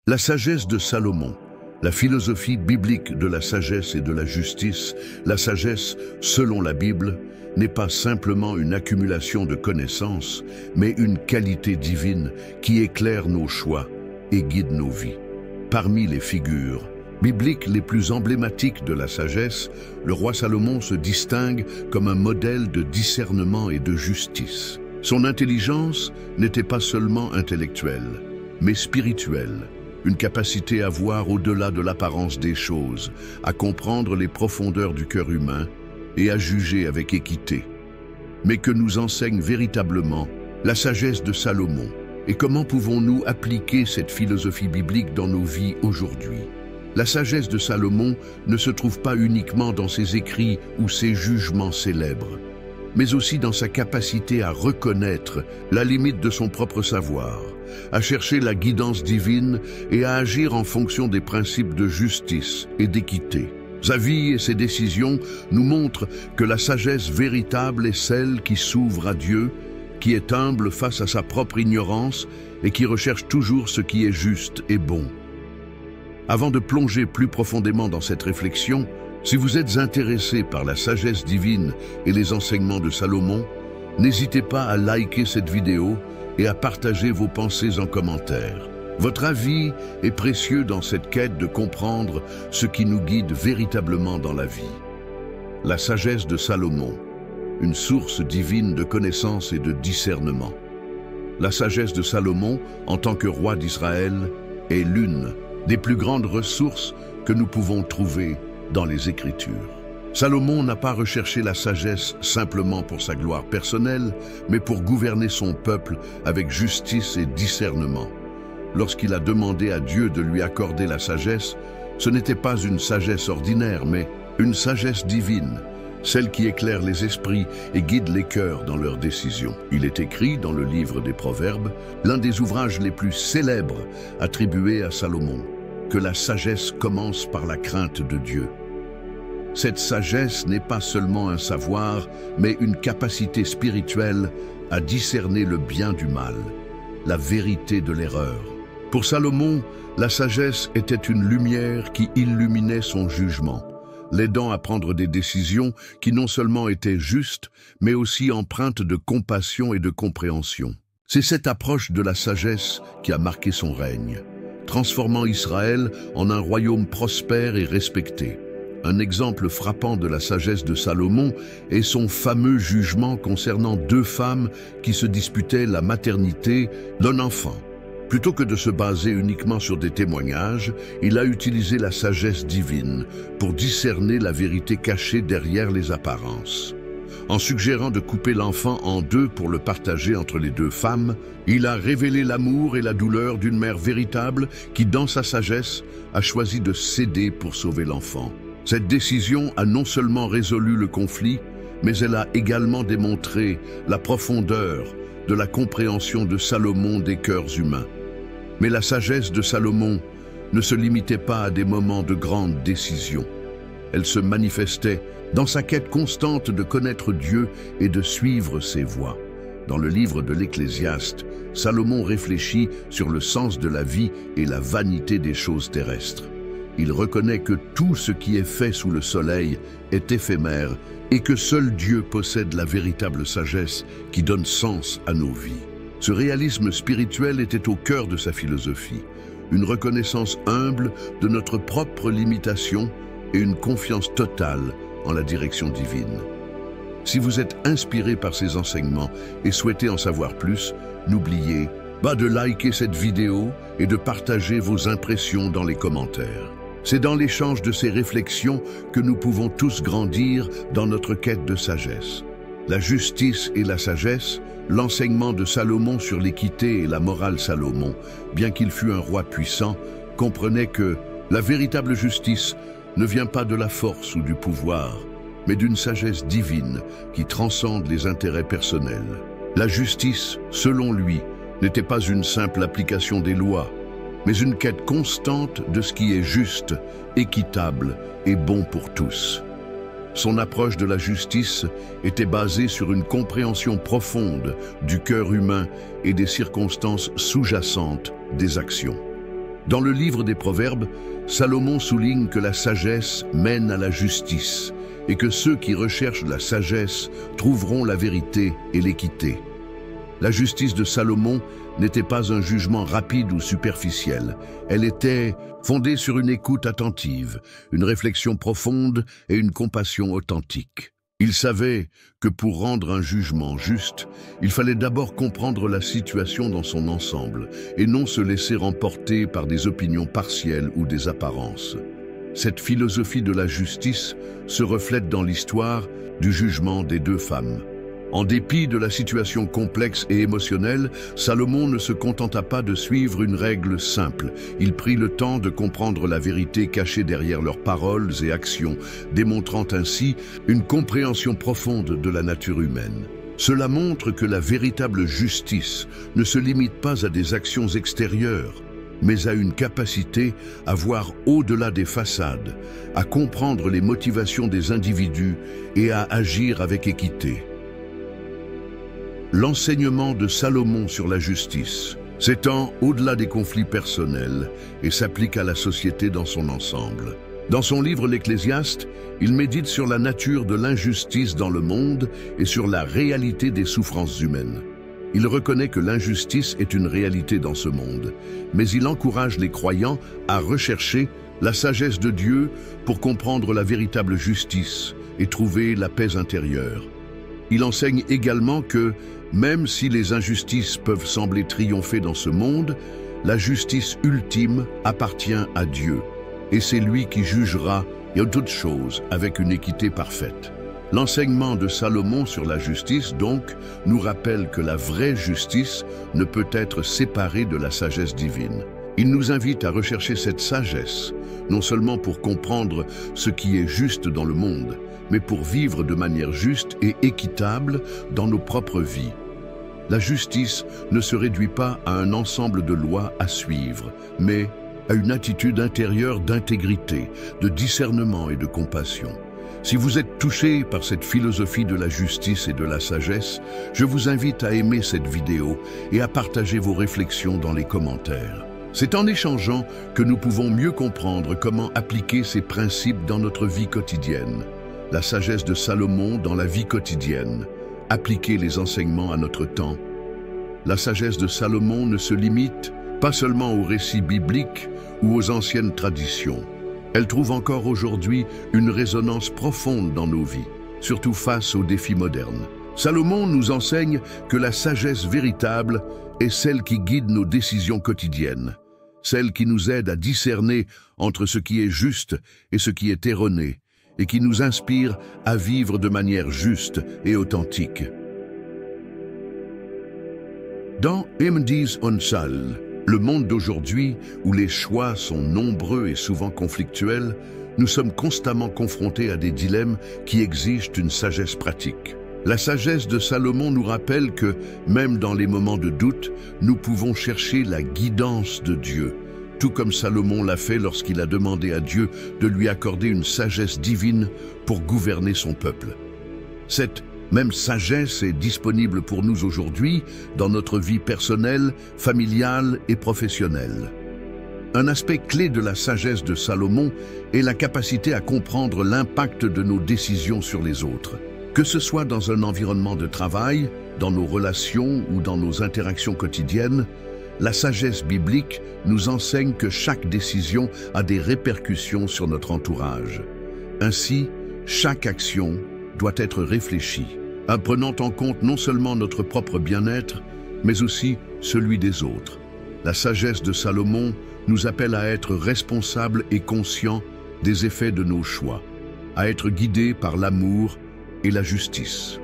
La sagesse de Salomon, la philosophie biblique de la sagesse et de la justice, la sagesse, selon la Bible, n'est pas simplement une accumulation de connaissances, mais une qualité divine qui éclaire nos choix et guide nos vies. Parmi les figures bibliques les plus emblématiques de la sagesse, le roi Salomon se distingue comme un modèle de discernement et de justice. Son intelligence n'était pas seulement intellectuelle, mais spirituelle. Une capacité à voir au-delà de l'apparence des choses, à comprendre les profondeurs du cœur humain et à juger avec équité. Mais que nous enseigne véritablement la sagesse de Salomon? Et comment pouvons-nous appliquer cette philosophie biblique dans nos vies aujourd'hui? La sagesse de Salomon ne se trouve pas uniquement dans ses écrits ou ses jugements célèbres, mais aussi dans sa capacité à reconnaître la limite de son propre savoir, à chercher la guidance divine et à agir en fonction des principes de justice et d'équité. Sa vie et ses décisions nous montrent que la sagesse véritable est celle qui s'ouvre à Dieu, qui est humble face à sa propre ignorance et qui recherche toujours ce qui est juste et bon. Avant de plonger plus profondément dans cette réflexion, si vous êtes intéressé par la sagesse divine et les enseignements de Salomon, n'hésitez pas à liker cette vidéo et à partager vos pensées en commentaire. Votre avis est précieux dans cette quête de comprendre ce qui nous guide véritablement dans la vie. La sagesse de Salomon, une source divine de connaissance et de discernement. La sagesse de Salomon, en tant que roi d'Israël, est l'une des plus grandes ressources que nous pouvons trouver dans les Écritures. Salomon n'a pas recherché la sagesse simplement pour sa gloire personnelle, mais pour gouverner son peuple avec justice et discernement. Lorsqu'il a demandé à Dieu de lui accorder la sagesse, ce n'était pas une sagesse ordinaire, mais une sagesse divine, celle qui éclaire les esprits et guide les cœurs dans leurs décisions. Il est écrit dans le livre des Proverbes, l'un des ouvrages les plus célèbres attribués à Salomon, que la sagesse commence par la crainte de Dieu. Cette sagesse n'est pas seulement un savoir, mais une capacité spirituelle à discerner le bien du mal, la vérité de l'erreur. Pour Salomon, la sagesse était une lumière qui illuminait son jugement, l'aidant à prendre des décisions qui non seulement étaient justes, mais aussi empreintes de compassion et de compréhension. C'est cette approche de la sagesse qui a marqué son règne, transformant Israël en un royaume prospère et respecté. Un exemple frappant de la sagesse de Salomon est son fameux jugement concernant deux femmes qui se disputaient la maternité d'un enfant. Plutôt que de se baser uniquement sur des témoignages, il a utilisé la sagesse divine pour discerner la vérité cachée derrière les apparences. En suggérant de couper l'enfant en deux pour le partager entre les deux femmes, il a révélé l'amour et la douleur d'une mère véritable qui, dans sa sagesse, a choisi de céder pour sauver l'enfant. Cette décision a non seulement résolu le conflit, mais elle a également démontré la profondeur de la compréhension de Salomon des cœurs humains. Mais la sagesse de Salomon ne se limitait pas à des moments de grandes décisions. Elle se manifestait dans sa quête constante de connaître Dieu et de suivre ses voies. Dans le livre de l'Ecclésiaste, Salomon réfléchit sur le sens de la vie et la vanité des choses terrestres. Il reconnaît que tout ce qui est fait sous le soleil est éphémère et que seul Dieu possède la véritable sagesse qui donne sens à nos vies. Ce réalisme spirituel était au cœur de sa philosophie, une reconnaissance humble de notre propre limitation et une confiance totale en la direction divine. Si vous êtes inspiré par ces enseignements et souhaitez en savoir plus, n'oubliez pas de liker cette vidéo et de partager vos impressions dans les commentaires. C'est dans l'échange de ces réflexions que nous pouvons tous grandir dans notre quête de sagesse. La justice et la sagesse, l'enseignement de Salomon sur l'équité et la morale Salomon, bien qu'il fût un roi puissant, comprenait que la véritable justice ne vient pas de la force ou du pouvoir, mais d'une sagesse divine qui transcende les intérêts personnels. La justice, selon lui, n'était pas une simple application des lois, mais une quête constante de ce qui est juste, équitable et bon pour tous. Son approche de la justice était basée sur une compréhension profonde du cœur humain et des circonstances sous-jacentes des actions. Dans le livre des Proverbes, Salomon souligne que la sagesse mène à la justice et que ceux qui recherchent la sagesse trouveront la vérité et l'équité. La justice de Salomon n'était pas un jugement rapide ou superficiel. Elle était fondée sur une écoute attentive, une réflexion profonde et une compassion authentique. Il savait que pour rendre un jugement juste, il fallait d'abord comprendre la situation dans son ensemble et non se laisser emporter par des opinions partielles ou des apparences. Cette philosophie de la justice se reflète dans l'histoire du jugement des deux femmes. En dépit de la situation complexe et émotionnelle, Salomon ne se contenta pas de suivre une règle simple. Il prit le temps de comprendre la vérité cachée derrière leurs paroles et actions, démontrant ainsi une compréhension profonde de la nature humaine. Cela montre que la véritable justice ne se limite pas à des actions extérieures, mais à une capacité à voir au-delà des façades, à comprendre les motivations des individus et à agir avec équité. L'enseignement de Salomon sur la justice s'étend au-delà des conflits personnels et s'applique à la société dans son ensemble. Dans son livre l'Ecclésiaste, il médite sur la nature de l'injustice dans le monde et sur la réalité des souffrances humaines. Il reconnaît que l'injustice est une réalité dans ce monde, mais il encourage les croyants à rechercher la sagesse de Dieu pour comprendre la véritable justice et trouver la paix intérieure. Il enseigne également que, même si les injustices peuvent sembler triompher dans ce monde, la justice ultime appartient à Dieu, et c'est lui qui jugera et toutes choses avec une équité parfaite. L'enseignement de Salomon sur la justice, donc, nous rappelle que la vraie justice ne peut être séparée de la sagesse divine. Il nous invite à rechercher cette sagesse, non seulement pour comprendre ce qui est juste dans le monde, mais pour vivre de manière juste et équitable dans nos propres vies. La justice ne se réduit pas à un ensemble de lois à suivre, mais à une attitude intérieure d'intégrité, de discernement et de compassion. Si vous êtes touché par cette philosophie de la justice et de la sagesse, je vous invite à aimer cette vidéo et à partager vos réflexions dans les commentaires. C'est en échangeant que nous pouvons mieux comprendre comment appliquer ces principes dans notre vie quotidienne. La sagesse de Salomon dans la vie quotidienne. Appliquer les enseignements à notre temps. La sagesse de Salomon ne se limite pas seulement aux récits bibliques ou aux anciennes traditions. Elle trouve encore aujourd'hui une résonance profonde dans nos vies, surtout face aux défis modernes. Salomon nous enseigne que la sagesse véritable est celle qui guide nos décisions quotidiennes, celle qui nous aide à discerner entre ce qui est juste et ce qui est erroné, et qui nous inspire à vivre de manière juste et authentique. Dans Imdiz Onsal, le monde d'aujourd'hui, où les choix sont nombreux et souvent conflictuels, nous sommes constamment confrontés à des dilemmes qui exigent une sagesse pratique. La sagesse de Salomon nous rappelle que, même dans les moments de doute, nous pouvons chercher la guidance de Dieu, tout comme Salomon l'a fait lorsqu'il a demandé à Dieu de lui accorder une sagesse divine pour gouverner son peuple. Cette même sagesse est disponible pour nous aujourd'hui dans notre vie personnelle, familiale et professionnelle. Un aspect clé de la sagesse de Salomon est la capacité à comprendre l'impact de nos décisions sur les autres. Que ce soit dans un environnement de travail, dans nos relations ou dans nos interactions quotidiennes, la sagesse biblique nous enseigne que chaque décision a des répercussions sur notre entourage. Ainsi, chaque action doit être réfléchie, en prenant en compte non seulement notre propre bien-être, mais aussi celui des autres. La sagesse de Salomon nous appelle à être responsables et conscients des effets de nos choix, à être guidés par l'amour et la justice.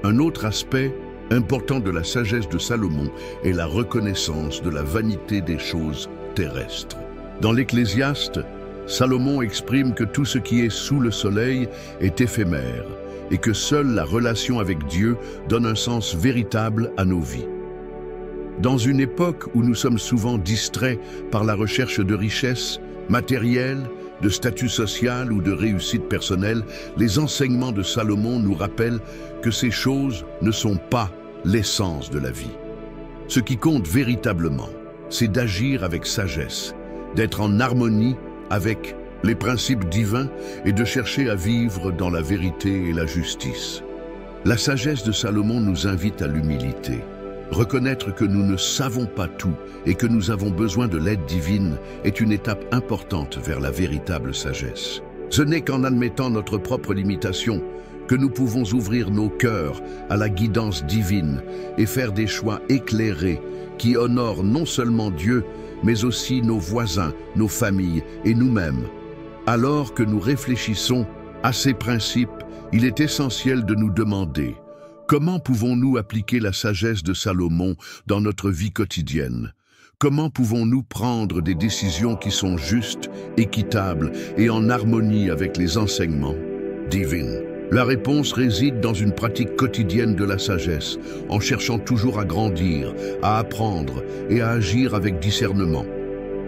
Un autre aspect important de la sagesse de Salomon est la reconnaissance de la vanité des choses terrestres. Dans l'Ecclésiaste, Salomon exprime que tout ce qui est sous le soleil est éphémère et que seule la relation avec Dieu donne un sens véritable à nos vies. Dans une époque où nous sommes souvent distraits par la recherche de richesses matérielles, de statut social ou de réussite personnelle, les enseignements de Salomon nous rappellent que ces choses ne sont pas l'essence de la vie. Ce qui compte véritablement, c'est d'agir avec sagesse, d'être en harmonie avec les principes divins et de chercher à vivre dans la vérité et la justice. La sagesse de Salomon nous invite à l'humilité. Reconnaître que nous ne savons pas tout et que nous avons besoin de l'aide divine est une étape importante vers la véritable sagesse. Ce n'est qu'en admettant notre propre limitation que nous pouvons ouvrir nos cœurs à la guidance divine et faire des choix éclairés qui honorent non seulement Dieu, mais aussi nos voisins, nos familles et nous-mêmes. Alors que nous réfléchissons à ces principes, il est essentiel de nous demander: comment pouvons-nous appliquer la sagesse de Salomon dans notre vie quotidienne? Comment pouvons-nous prendre des décisions qui sont justes, équitables et en harmonie avec les enseignements divins? La réponse réside dans une pratique quotidienne de la sagesse, en cherchant toujours à grandir, à apprendre et à agir avec discernement.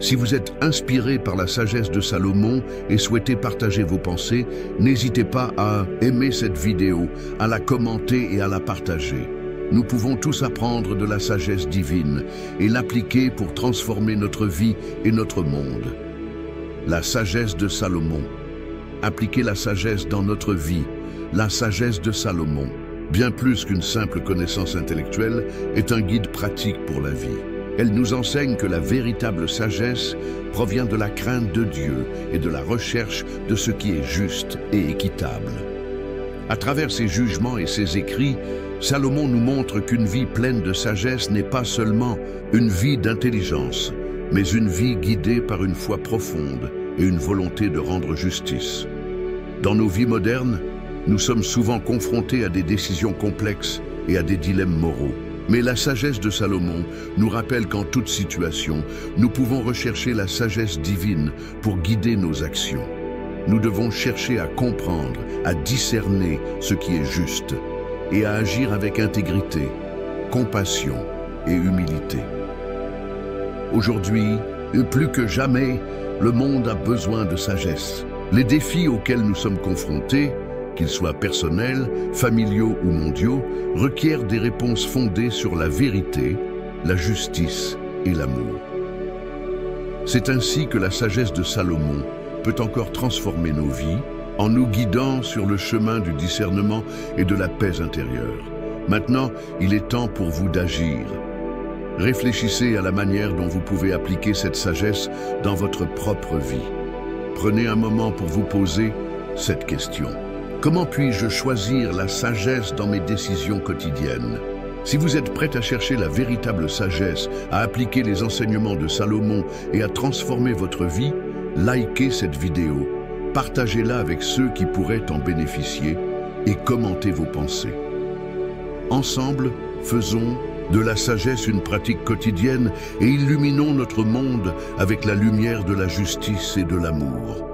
Si vous êtes inspiré par la sagesse de Salomon et souhaitez partager vos pensées, n'hésitez pas à aimer cette vidéo, à la commenter et à la partager. Nous pouvons tous apprendre de la sagesse divine et l'appliquer pour transformer notre vie et notre monde. La sagesse de Salomon. Appliquer la sagesse dans notre vie. La sagesse de Salomon, bien plus qu'une simple connaissance intellectuelle, est un guide pratique pour la vie. Elle nous enseigne que la véritable sagesse provient de la crainte de Dieu et de la recherche de ce qui est juste et équitable. À travers ses jugements et ses écrits, Salomon nous montre qu'une vie pleine de sagesse n'est pas seulement une vie d'intelligence, mais une vie guidée par une foi profonde et une volonté de rendre justice. Dans nos vies modernes, nous sommes souvent confrontés à des décisions complexes et à des dilemmes moraux. Mais la sagesse de Salomon nous rappelle qu'en toute situation, nous pouvons rechercher la sagesse divine pour guider nos actions. Nous devons chercher à comprendre, à discerner ce qui est juste et à agir avec intégrité, compassion et humilité. Aujourd'hui, plus que jamais, le monde a besoin de sagesse. Les défis auxquels nous sommes confrontés, qu'ils soient personnels, familiaux ou mondiaux, requièrent des réponses fondées sur la vérité, la justice et l'amour. C'est ainsi que la sagesse de Salomon peut encore transformer nos vies en nous guidant sur le chemin du discernement et de la paix intérieure. Maintenant, il est temps pour vous d'agir. Réfléchissez à la manière dont vous pouvez appliquer cette sagesse dans votre propre vie. Prenez un moment pour vous poser cette question. Comment puis-je choisir la sagesse dans mes décisions quotidiennes? Si vous êtes prêt à chercher la véritable sagesse, à appliquer les enseignements de Salomon et à transformer votre vie, likez cette vidéo, partagez-la avec ceux qui pourraient en bénéficier et commentez vos pensées. Ensemble, faisons de la sagesse une pratique quotidienne et illuminons notre monde avec la lumière de la justice et de l'amour.